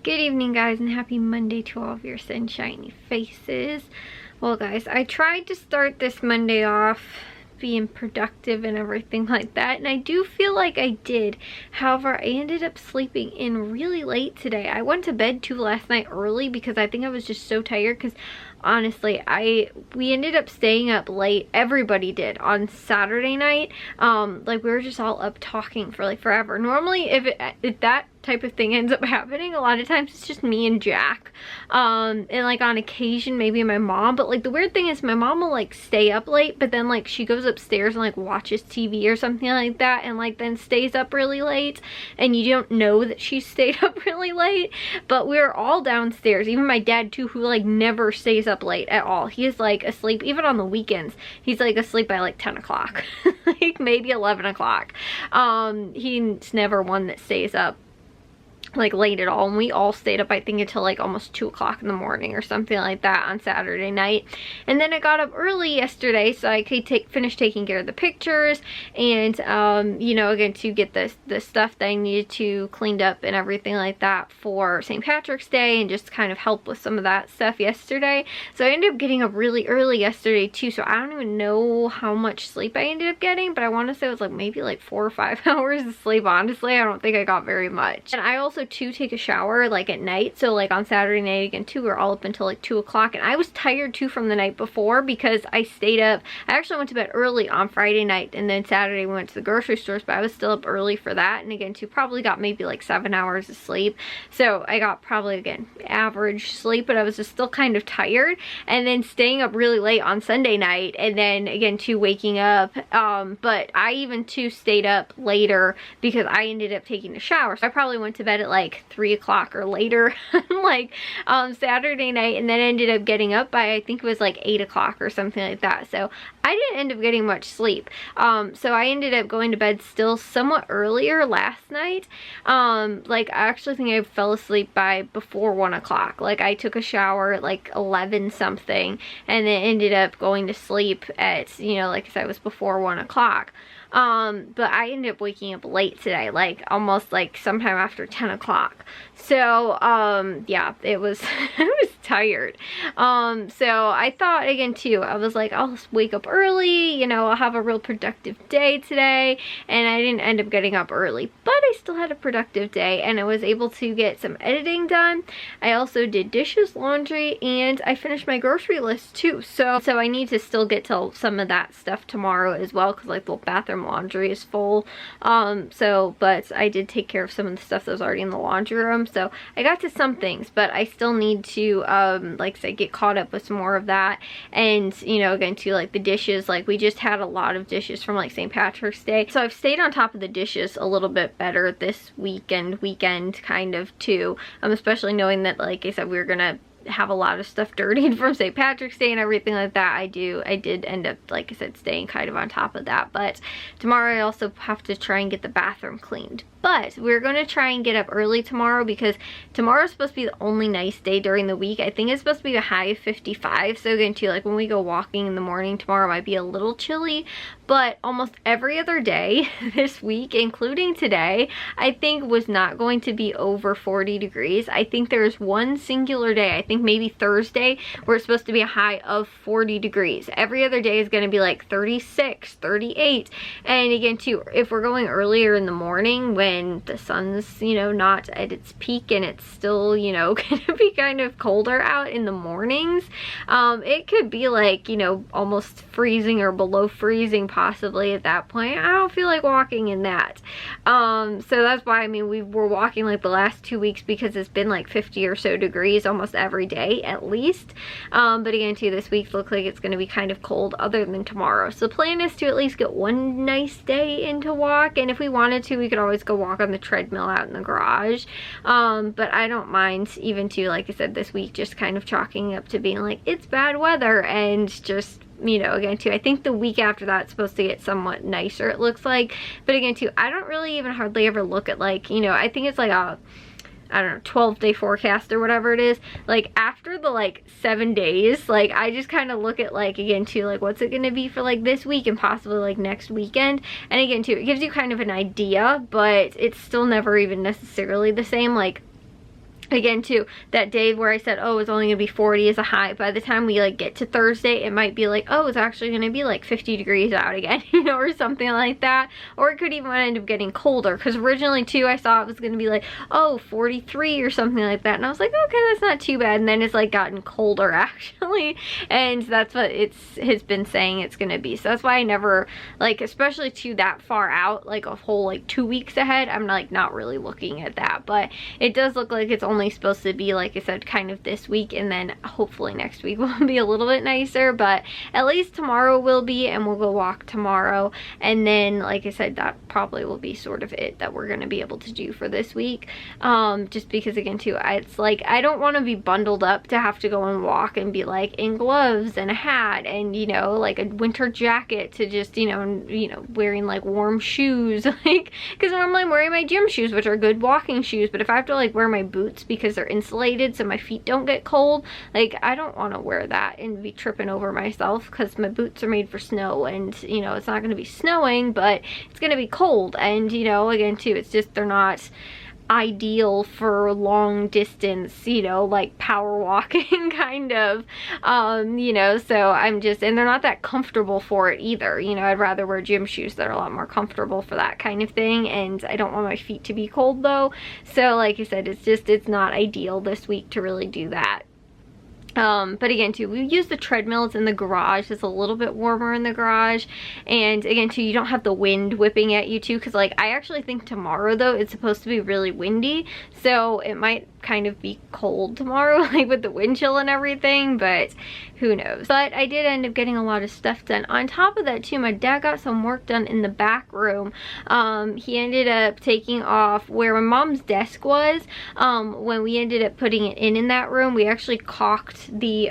Good evening, guys, and happy Monday to all of your sunshiny faces. Well, guys, I tried to start this Monday off being productive and everything like that, and I do feel like I did. However, I ended up sleeping in really late today. I went to bed too last night early because I think I was just so tired, because honestly, we ended up staying up late. Everybody did on Saturday night. Like, we were just all up talking for like forever. Normally, if that type of thing ends up happening, a lot of times it's just me and Jack, and like on occasion maybe my mom. But like the weird thing is, my mom will like stay up late, but then like she goes upstairs and like watches TV or something like that, and like then stays up really late, and you don't know that she stayed up really late. But we're all downstairs, even my dad too, who like never stays up late at all. He is like asleep even on the weekends. He's like asleep by like 10 o'clock like maybe 11 o'clock. He's never one that stays up like late at all, and we all stayed up I think until like almost 2 o'clock in the morning or something like that on Saturday night. And then I got up early yesterday so I could finish taking care of the pictures, and you know, again, to get the stuff that I needed to cleaned up and everything like that for St. Patrick's Day, and just kind of help with some of that stuff yesterday. So I ended up getting up really early yesterday too, so I don't even know how much sleep I ended up getting, but I want to say it was like maybe like 4 or 5 hours of sleep. Honestly, I don't think I got very much. And I also to take a shower like at night, so like on Saturday night again too, we were all up until like 2 o'clock, and I was tired too from the night before because I stayed up. I actually went to bed early on Friday night, and then Saturday we went to the grocery stores, but I was still up early for that, and again too probably got maybe like 7 hours of sleep. So I got probably again average sleep, but I was just still kind of tired, and then staying up really late on Sunday night, and then again too waking up, but I even too stayed up later because I ended up taking a shower. So I probably went to bed at like 3 o'clock or later like Saturday night, and then ended up getting up by I think it was like 8 o'clock or something like that. So I didn't end up getting much sleep. So I ended up going to bed still somewhat earlier last night. Like I actually think I fell asleep by before 1 o'clock. Like I took a shower at like 11 something, and then ended up going to sleep at, you know, like I said, it was before 1 o'clock. But I ended up waking up late today, like almost like sometime after 10 o'clock. So, yeah, it was, I was tired. So I thought again too, I was like, I'll wake up early, you know, I'll have a real productive day today, and I didn't end up getting up early, but I still had a productive day, and I was able to get some editing done. I also did dishes, laundry, and I finished my grocery list too. So I need to still get to some of that stuff tomorrow as well, because like the bathroom laundry is full. But I did take care of some of the stuff that was already in the laundry room. So I got to some things, but I still need to, like I said, get caught up with some more of that. And, you know, again, to like the dishes, like we just had a lot of dishes from like St. Patrick's Day. So I've stayed on top of the dishes a little bit better this weekend kind of too. Especially knowing that, like I said, we were gonna have a lot of stuff dirtied from St. Patrick's Day and everything like that. I did end up, like I said, staying kind of on top of that. But tomorrow I also have to try and get the bathroom cleaned. But we're going to try and get up early tomorrow, because tomorrow's supposed to be the only nice day during the week. I think it's supposed to be a high of 55. So again too, like when we go walking in the morning tomorrow, might be a little chilly, but almost every other day this week, including today, I think was not going to be over 40 degrees. I think there's one singular day, I think maybe Thursday, where it's supposed to be a high of 40 degrees. Every other day is going to be like 36, 38. And again too, if we're going earlier in the morning when the sun's, you know, not at its peak, and it's still, you know, gonna be kind of colder out in the mornings, it could be like, you know, almost freezing or below freezing possibly at that point. I don't feel like walking in that. So that's why, I mean, we were walking like the last 2 weeks because it's been like 50 or so degrees almost every day at least. But again too, this week looks like it's going to be kind of cold other than tomorrow. So the plan is to at least get one nice day in to walk, and if we wanted to, we could always go walk on the treadmill out in the garage. But I don't mind even too, like I said, this week just kind of chalking up to being like, it's bad weather, and just, you know, again too, I think the week after that's supposed to get somewhat nicer, it looks like. But again too, I don't really even hardly ever look at, like, you know, I think it's like a, I don't know, 12-day forecast or whatever it is. Like after the like 7 days, like I just kind of look at, like, again too, like what's it gonna be for like this week and possibly like next weekend. And again too, it gives you kind of an idea, but it's still never even necessarily the same. Like again too, that day where I said, oh, it's only gonna be 40 as a high, by the time we like get to Thursday, it might be like, oh, it's actually gonna be like 50 degrees out again, you know, or something like that. Or it could even end up getting colder, because originally too I saw it was gonna be like, oh, 43 or something like that, and I was like, okay, that's not too bad. And then it's like gotten colder actually, and that's what has been saying it's gonna be. So that's why I never, like, especially to that far out, like a whole like 2 weeks ahead, I'm like not really looking at that. But it does look like it's only supposed to be, like I said, kind of this week, and then hopefully next week will be a little bit nicer, but at least tomorrow will be, and we'll go walk tomorrow. And then, like I said, that probably will be sort of it that we're going to be able to do for this week, just because again too, it's like I don't want to be bundled up to have to go and walk and be like in gloves and a hat and, you know, like a winter jacket, to just, you know, wearing like warm shoes, like, because normally I'm wearing my gym shoes, which are good walking shoes, but if I have to like wear my boots because they're insulated so my feet don't get cold, like I don't want to wear that and be tripping over myself, because my boots are made for snow, and you know, it's not going to be snowing, but it's going to be cold. And you know, again too, it's just, they're not ideal for long distance, you know, like power walking kind of, you know, so I'm just, and they're not that comfortable for it either, you know. I'd rather wear gym shoes that are a lot more comfortable for that kind of thing, and I don't want my feet to be cold though. So like I said, it's just, it's not ideal this week to really do that. But again too, we use the treadmills in the garage. It's a little bit warmer in the garage, and again too, you don't have the wind whipping at you too, because like I actually think tomorrow though it's supposed to be really windy, so it might kind of be cold tomorrow, like with the wind chill and everything, but who knows. But I did end up getting a lot of stuff done. On top of that too, my dad got some work done in the back room. He ended up taking off where my mom's desk was. When we ended up putting it in that room, we actually caulked the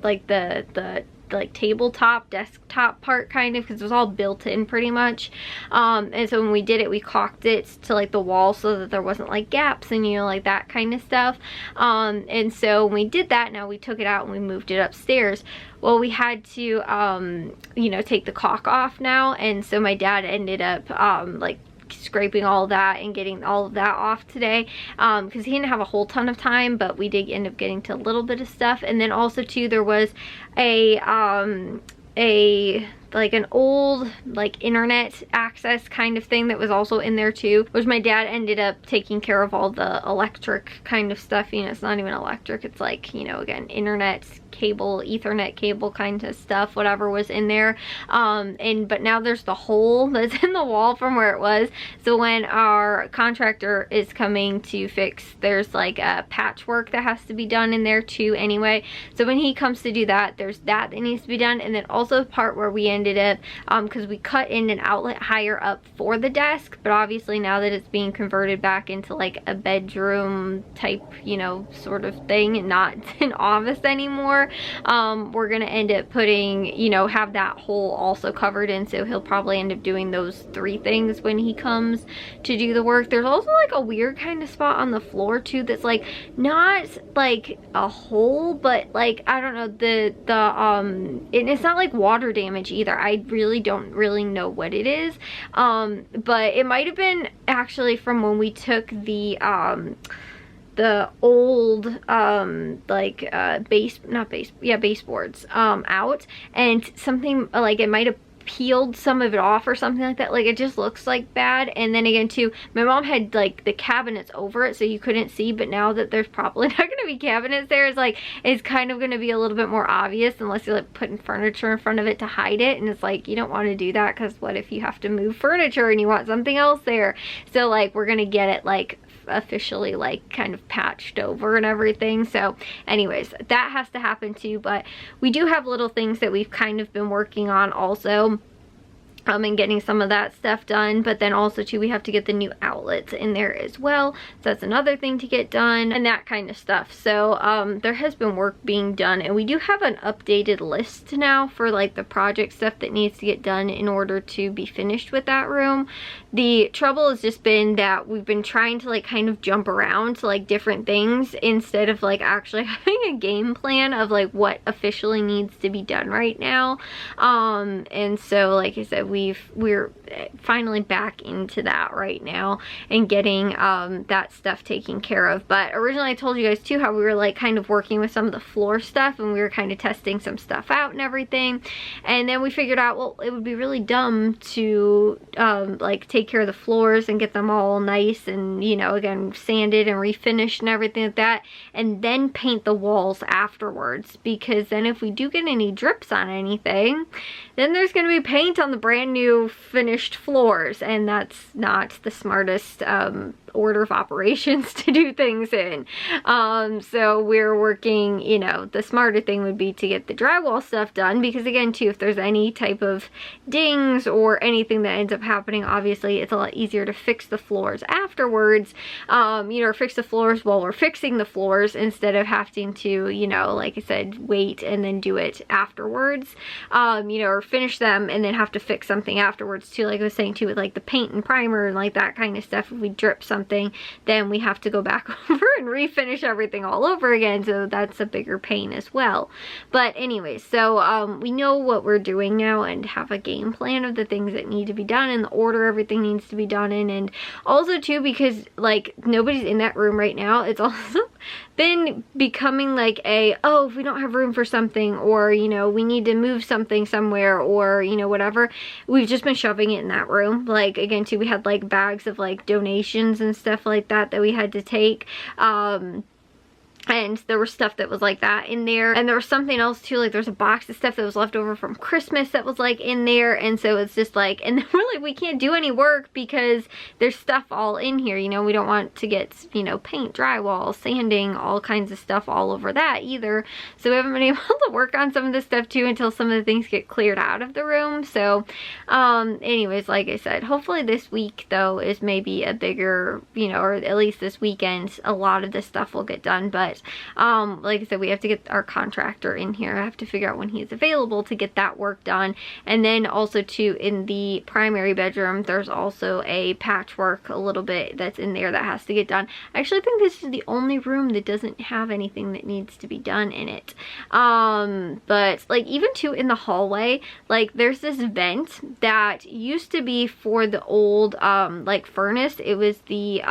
like the like tabletop desktop part, kind of, because it was all built in pretty much, and so when we did it, we caulked it to like the wall so that there wasn't like gaps and, you know, like that kind of stuff. And so when we did that, now we took it out and we moved it upstairs. Well, we had to you know, take the caulk off now, and so my dad ended up like scraping all that and getting all of that off today, because he didn't have a whole ton of time, but we did end up getting to a little bit of stuff. And then also too, there was a like an old like internet access kind of thing that was also in there too, which my dad ended up taking care of all the electric kind of stuff. You know, it's not even electric, it's like, you know, again, internet cable, ethernet cable kind of stuff, whatever was in there. But now there's the hole that's in the wall from where it was, so when our contractor is coming to fix, there's like a patchwork that has to be done in there too anyway. So when he comes to do that, there's that needs to be done. And then also the part where we ended up, because we cut in an outlet higher up for the desk, but obviously now that it's being converted back into like a bedroom type, you know, sort of thing, and not an office anymore, we're gonna end up putting, you know, have that hole also covered in, so he'll probably end up doing those 3 things when he comes to do the work. There's also like a weird kind of spot on the floor too that's like not like a hole, but like, I don't know, it's not like water damage either. I really don't really know what it is, but it might have been actually from when we took the old baseboards out, and something like, it might have peeled some of it off or something like that. Like, it just looks like bad. And then again too, my mom had like the cabinets over it so you couldn't see, but now that there's probably not going to be cabinets there, it's like, it's kind of going to be a little bit more obvious unless you're like putting furniture in front of it to hide it. And it's like, you don't want to do that, because what if you have to move furniture and you want something else there? So like, we're going to get it like officially like kind of patched over and everything. So anyways, that has to happen too, but we do have little things that we've kind of been working on also, and getting some of that stuff done. But then also too, we have to get the new outlets in there as well, so that's another thing to get done, and that kind of stuff. So there has been work being done, and we do have an updated list now for like the project stuff that needs to get done in order to be finished with that room. The trouble has just been that we've been trying to like kind of jump around to like different things instead of like actually having a game plan of like what officially needs to be done right now. And so like I said, we're finally back into that right now and getting that stuff taken care of. But originally I told you guys too how we were like kind of working with some of the floor stuff, and we were kind of testing some stuff out and everything. And then we figured out, well, it would be really dumb to like take care of the floors and get them all nice and, you know, again, sanded and refinished and everything like that, and then paint the walls afterwards, because then if we do get any drips on anything, then there's going to be paint on the brand new finished floors, and that's not the smartest order of operations to do things in. So we're working, you know, the smarter thing would be to get the drywall stuff done, because again too, if there's any type of dings or anything that ends up happening, obviously it's a lot easier to fix the floors afterwards, you know, or fix the floors while we're fixing the floors instead of having to, you know, like I said, wait and then do it afterwards, you know, or finish them and then have to fix something afterwards too, like I was saying too, with like the paint and primer and like that kind of stuff. If we drip something, then we have to go back over and refinish everything all over again, so that's a bigger pain as well. But anyways, so we know what we're doing now and have a game plan of the things that need to be done and the order everything needs to be done in. And also too, because like nobody's in that room right now, it's also been becoming like a, oh, if we don't have room for something, or you know, we need to move something somewhere, or you know, whatever, we've just been shoving it in that room. Like again too, we had like bags of like donations and stuff like that that we had to take, and there was stuff that was like that in there, and there was something else too, like there's a box of stuff that was left over from Christmas that was like in there. And so it's just like, and then we're like, we can't do any work because there's stuff all in here, you know, we don't want to get, you know, paint, drywall, sanding, all kinds of stuff all over that either. So we haven't been able to work on some of this stuff too until some of the things get cleared out of the room. So anyways, like I said, hopefully this week though is maybe a bigger, you know, or at least this weekend, a lot of this stuff will get done. But like I said, we have to get our contractor in here. I have to figure out when he's available to get that work done. And then also too, in the primary bedroom, there's also a patchwork a little bit that's in there that has to get done. I actually think this is the only room that doesn't have anything that needs to be done in it. But like even too in the hallway, like there's this vent that used to be for the old like furnace. It was the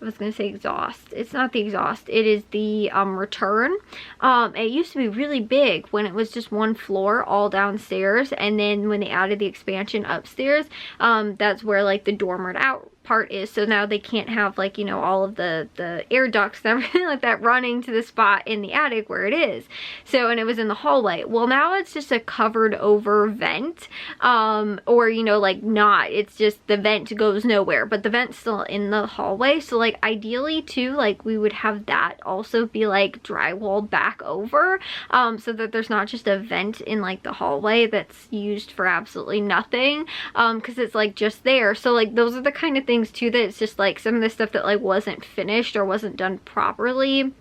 I was gonna say exhaust. It's not the exhaust, it is the return. It used to be really big when it was just one floor all downstairs, and then when they added the expansion upstairs, that's where like the dormered out part is. So now they can't have like, you know, all of the air ducts and everything like that running to the spot in the attic where it is. So, and it was in the hallway. Well, now it's just a covered over vent, or you know, like not, it's just the vent goes nowhere, but the vent's still in the hallway. So like ideally too, like we would have that also be like drywalled back over, so that there's not just a vent in like the hallway that's used for absolutely nothing, because it's like just there. So like those are the kind of things too that it's just like some of the stuff that like wasn't finished or wasn't done properly.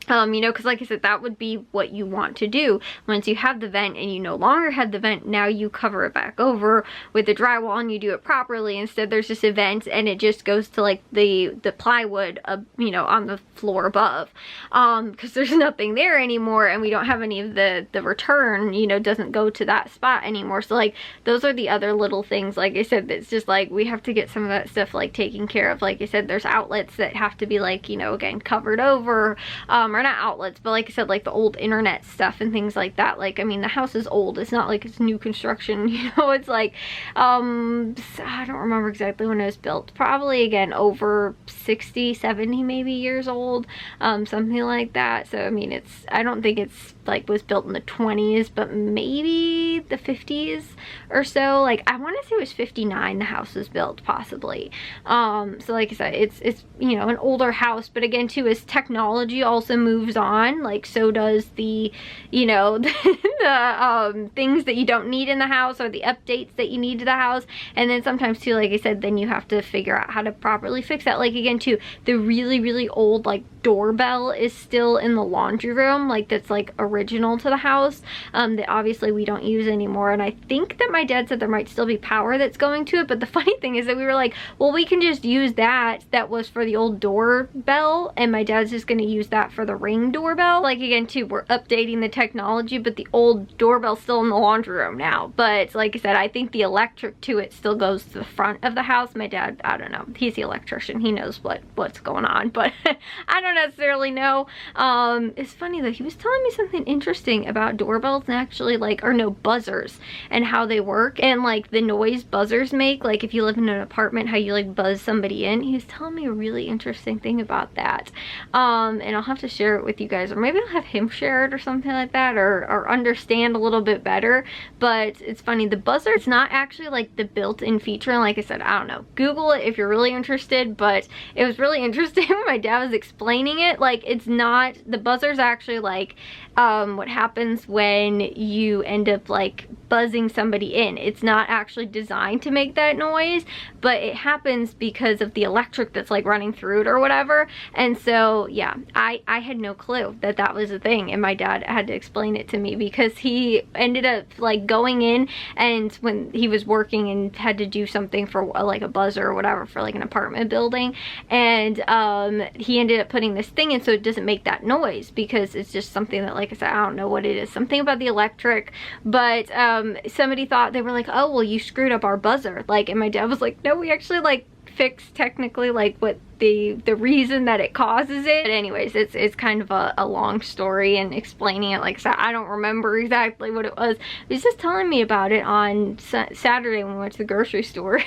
You know, because like I said, that would be what you want to do. Once you have the vent and you no longer have the vent, now you cover it back over with the drywall and you do it properly. Instead, there's just a vent and it just goes to like the plywood, you know, on the floor above, because there's nothing there anymore, and we don't have any of the return, you know, doesn't go to that spot anymore. So like those are the other little things, like I said, that's just like we have to get some of that stuff like taken care of. Like I said, there's outlets that have to be like, you know, again, covered over, or not outlets, but like I said, like the old internet stuff and things like that. Like, I mean, the house is old, it's not like it's new construction, you know, it's like I don't remember exactly when it was built, probably again over 60, 70 maybe years old, something like that. So I mean, it's, I don't think it's like was built in the 20s, but maybe the 50s or so. Like I want to say it was 59 the house was built, possibly. So like I said, it's you know, an older house, but again too, as technology also moves on, like so does the, you know, the things that you don't need in the house, or the updates that you need to the house. And then sometimes too, like I said, then you have to figure out how to properly fix that. Like again too, the really old like doorbell is still in the laundry room, like that's like original to the house, that obviously we don't use anymore. And I think that my dad said there might still be power that's going to it, but the funny thing is that we were like, well, we can just use that was for the old doorbell, and my dad's just going to use that for the Ring doorbell. Like, again too, we're updating the technology, but the old doorbell's still in the laundry room now. But like I said, I think the electric to it still goes to the front of the house. My dad, I don't know, he's the electrician, he knows what's going on, but I don't necessarily know. It's funny though, he was telling me something interesting about doorbells and actually, like, or no, buzzers, and how they work, and like the noise buzzers make, like if you live in an apartment, how you like buzz somebody in. He was telling me a really interesting thing about that, and I'll have to share it with you guys, or maybe I'll have him share it or something like that, or understand a little bit better. But it's funny, the buzzer, it's not actually like the built-in feature, and like I said, I don't know, Google it if you're really interested. But it was really interesting when my dad was explaining it. Like, it's not, the buzzer's actually like what happens when you end up like buzzing somebody in. It's not actually designed to make that noise, but it happens because of the electric that's like running through it or whatever. And so yeah, I had no clue that that was a thing, and my dad had to explain it to me because he ended up like going in, and when he was working and had to do something for like a buzzer or whatever for like an apartment building, and he ended up putting this thing in so it doesn't make that noise, because it's just something that, like I said, I don't know what it is, something about the electric. But somebody thought, they were like, oh well, you screwed up our buzzer, like, and my dad was like, no, we actually like fixed technically like what the reason that it causes it. But anyways, it's kind of a long story, and explaining it, like I said, I don't remember exactly what it was. He was just telling me about it on Saturday when we went to the grocery store.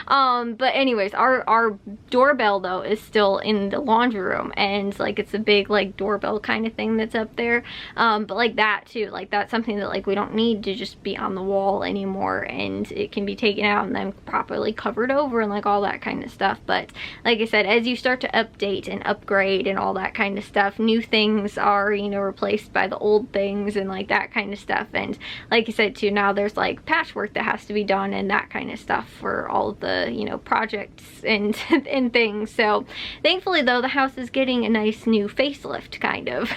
But anyways, our doorbell though is still in the laundry room, and like it's a big like doorbell kind of thing that's up there. But like that too, like that's something that like we don't need to just be on the wall anymore, and it can be taken out and then properly covered over and like all that kind of stuff. But like I said, as you start to update and upgrade and all that kind of stuff, new things are, you know, replaced by the old things and like that kind of stuff. And like I said too, now there's like patchwork that has to be done and that kind of stuff for all of the, you know, projects and and things. So thankfully though, the house is getting a nice new facelift kind of.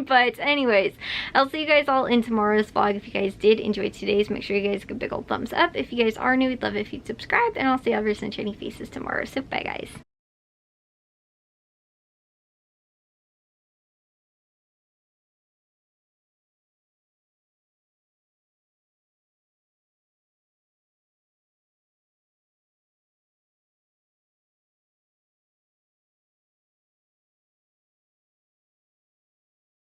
But anyways, I'll see you guys all in tomorrow's vlog. If you guys did enjoy today's, make sure you guys give a big old thumbs up. If you guys are new, we'd love it if you'd subscribe, and I'll see all of your sunshiny faces tomorrow. So bye guys.